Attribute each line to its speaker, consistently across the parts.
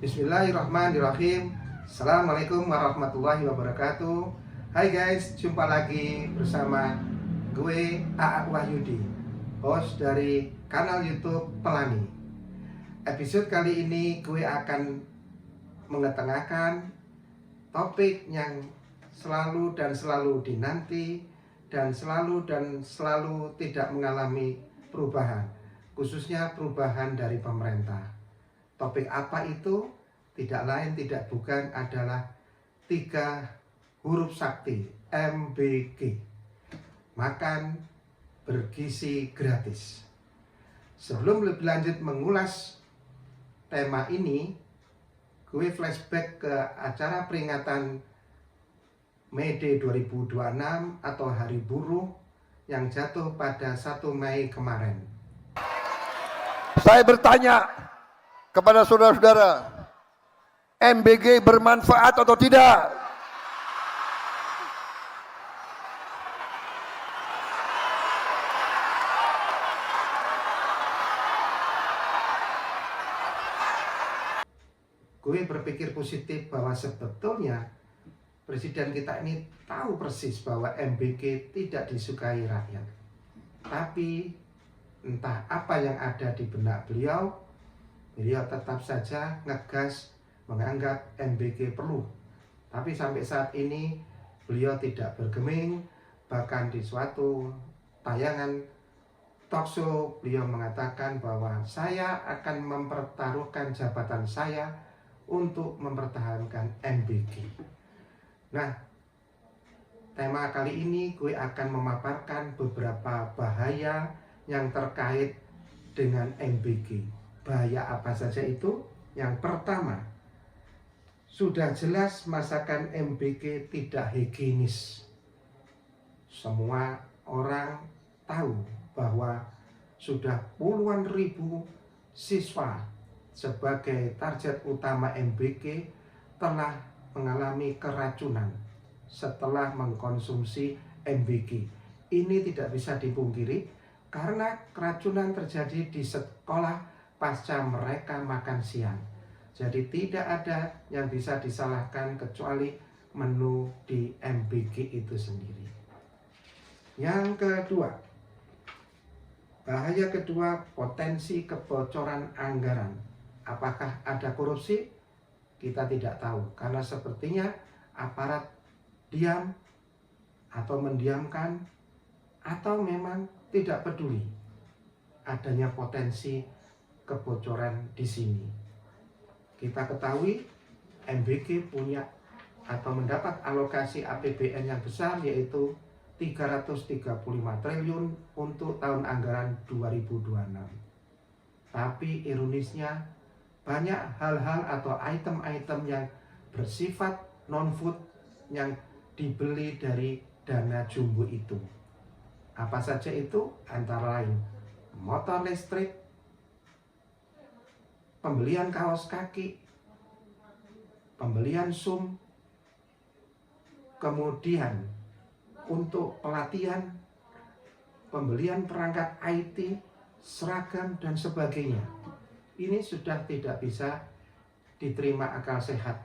Speaker 1: Bismillahirrahmanirrahim. Assalamualaikum warahmatullahi wabarakatuh. Hai guys, jumpa lagi bersama gue A.A. Wahyudi, host dari kanal YouTube Pelani. Episode kali ini gue akan mengetengahkan topik yang selalu dinanti dan selalu tidak mengalami perubahan, khususnya perubahan dari pemerintah. Topik apa itu? Tidak lain tidak bukan adalah 3 huruf sakti MBG, makan bergizi gratis. Sebelum lebih lanjut mengulas tema ini, gue flashback ke acara peringatan May Day 2026 atau Hari Buruh yang jatuh pada 1 Mei kemarin.
Speaker 2: Saya bertanya kepada saudara-saudara, MBG bermanfaat atau tidak?
Speaker 1: Gue berpikir positif bahwa sebetulnya Presiden kita ini tahu persis bahwa MBG tidak disukai rakyat. Tapi entah apa yang ada di benak beliau tetap saja ngegas menganggap MBG perlu. Tapi sampai saat ini beliau tidak bergeming. Bahkan di suatu tayangan talkshow beliau mengatakan bahwa saya akan mempertaruhkan jabatan saya untuk mempertahankan MBG. Nah, tema kali ini gue akan memaparkan beberapa bahaya yang terkait dengan MBG. Bahaya apa saja itu? Yang pertama, sudah jelas masakan MBG tidak higienis. Semua orang tahu bahwa sudah puluhan ribu siswa sebagai target utama MBG telah mengalami keracunan setelah mengkonsumsi MBG. Ini tidak bisa dipungkiri karena keracunan terjadi di sekolah pasca mereka makan siang. Jadi tidak ada yang bisa disalahkan kecuali menu di MBG itu sendiri. Yang kedua, bahaya kedua, potensi kebocoran anggaran. Apakah ada korupsi? Kita tidak tahu, karena sepertinya aparat diam atau mendiamkan atau memang tidak peduli adanya potensi kebocoran di sini. Kita ketahui MBG punya atau mendapat alokasi APBN yang besar, yaitu 335 triliun untuk tahun anggaran 2026. Tapi ironisnya banyak hal-hal atau item-item yang bersifat non-food yang dibeli dari dana jumbo itu. Apa saja itu? Antara lain motor listrik, pembelian kaos kaki, pembelian SUM, kemudian untuk pelatihan, pembelian perangkat IT, seragam, dan sebagainya. Ini sudah tidak bisa diterima akal sehat.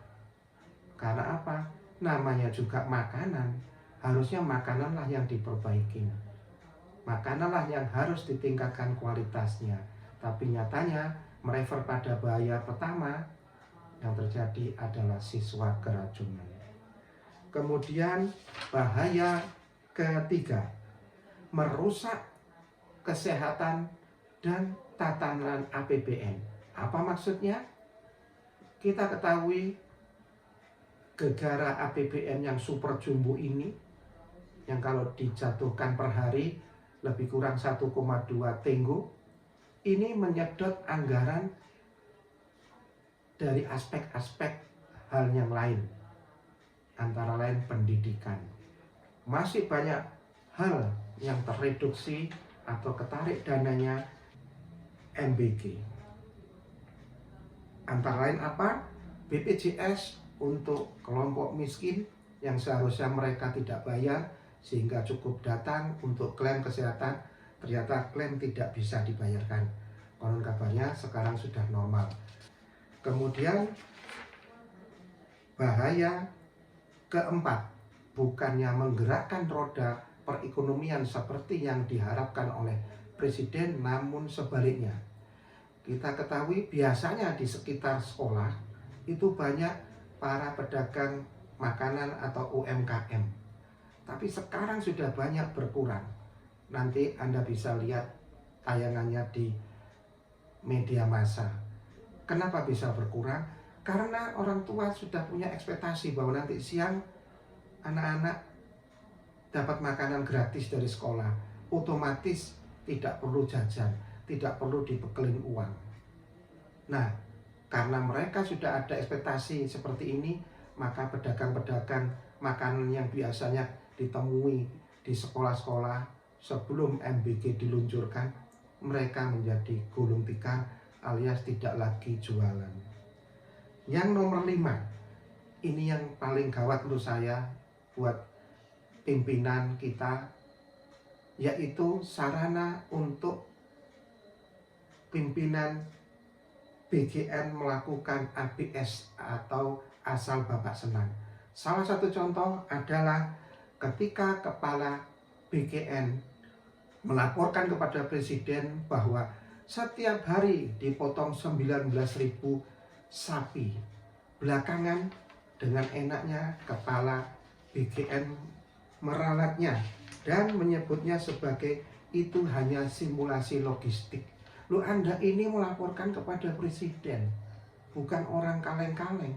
Speaker 1: Karena apa? Namanya juga makanan. Harusnya makananlah yang diperbaiki. Makananlah yang harus ditingkatkan kualitasnya. Tapi nyatanya merefer pada bahaya pertama, yang terjadi adalah siswa keracunan. Kemudian bahaya ketiga, merusak kesehatan dan tatanan APBN. Apa maksudnya? Kita ketahui gegara APBN yang super jumbo ini, yang kalau dijatuhkan per hari lebih kurang 1,2 tenggo, ini menyedot anggaran dari aspek-aspek hal yang lain, antara lain pendidikan. Masih banyak hal yang tereduksi atau ketarik dananya MBG. Antara lain apa? BPJS untuk kelompok miskin yang seharusnya mereka tidak bayar, sehingga cukup datang untuk klaim kesehatan, ternyata klaim tidak bisa dibayarkan. Konon kabarnya sekarang sudah normal. Kemudian bahaya keempat, bukannya menggerakkan roda perekonomian seperti yang diharapkan oleh Presiden, namun sebaliknya. Kita ketahui biasanya di sekitar sekolah itu banyak para pedagang makanan atau UMKM. Tapi sekarang sudah banyak berkurang. Nanti Anda bisa lihat tayangannya di media massa. Kenapa bisa berkurang? Karena orang tua sudah punya ekspektasi bahwa nanti siang anak-anak dapat makanan gratis dari sekolah. Otomatis tidak perlu jajan, tidak perlu dibekelin uang. Nah, karena mereka sudah ada ekspektasi seperti ini, maka pedagang-pedagang makanan yang biasanya ditemui di sekolah-sekolah sebelum MBG diluncurkan, mereka menjadi gulung tikar alias tidak lagi jualan. Yang nomor 5, ini yang paling gawat menurut saya buat pimpinan kita, yaitu sarana untuk pimpinan BGN melakukan ABS atau asal bapak senang. Salah satu contoh adalah ketika kepala BGN melaporkan kepada Presiden bahwa setiap hari dipotong 19.000 sapi. Belakangan dengan enaknya kepala BGN meralatnya dan menyebutnya sebagai itu hanya simulasi logistik. Loh, Anda ini melaporkan kepada Presiden, bukan orang kaleng-kaleng,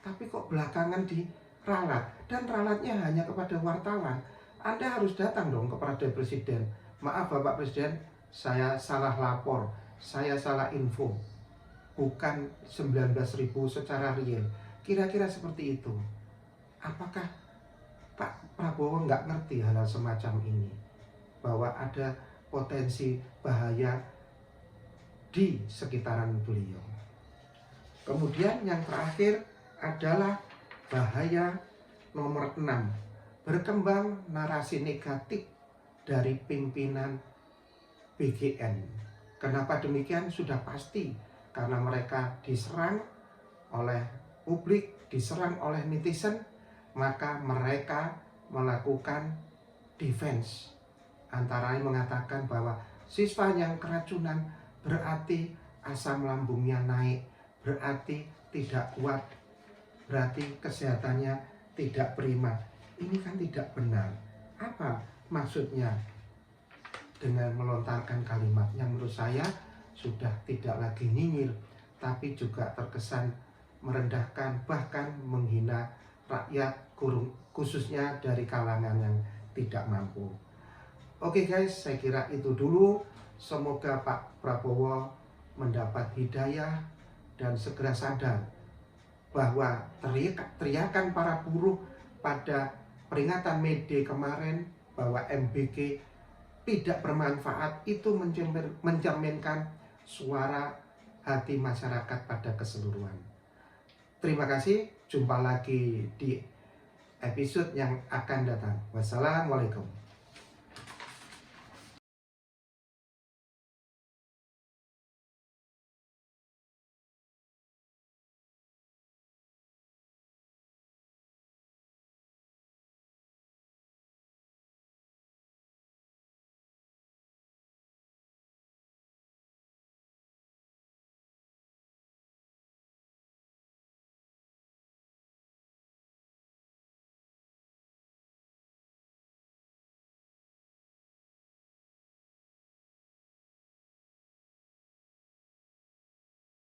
Speaker 1: tapi kok belakangan diralat, dan ralatnya hanya kepada wartawan. Anda harus datang dong kepada Presiden. Maaf Bapak Presiden, saya salah lapor, saya salah info, bukan 19.000 secara real. Kira-kira seperti itu. Apakah Pak Prabowo nggak ngerti hal semacam ini? Bahwa ada potensi bahaya di sekitaran beliau. Kemudian yang terakhir adalah bahaya nomor 6. Berkembang narasi negatif dari pimpinan BGN. Kenapa demikian? Sudah pasti karena mereka diserang oleh publik, diserang oleh netizen, maka mereka melakukan defense. Antara lain mengatakan bahwa siswa yang keracunan berarti asam lambungnya naik, berarti tidak kuat, berarti kesehatannya tidak prima. Ini kan tidak benar. Apa maksudnya dengan melontarkan kalimat yang menurut saya sudah tidak lagi nyinyir, tapi juga terkesan merendahkan, bahkan menghina rakyat, khususnya dari kalangan yang tidak mampu. Oke guys, saya kira itu dulu. Semoga Pak Prabowo mendapat hidayah dan segera sadar bahwa teriakan para buruh pada peringatan May Day kemarin bahwa MBG tidak bermanfaat itu mencerminkan suara hati masyarakat pada keseluruhan. Terima kasih, jumpa lagi di episode yang akan datang. Wassalamualaikum.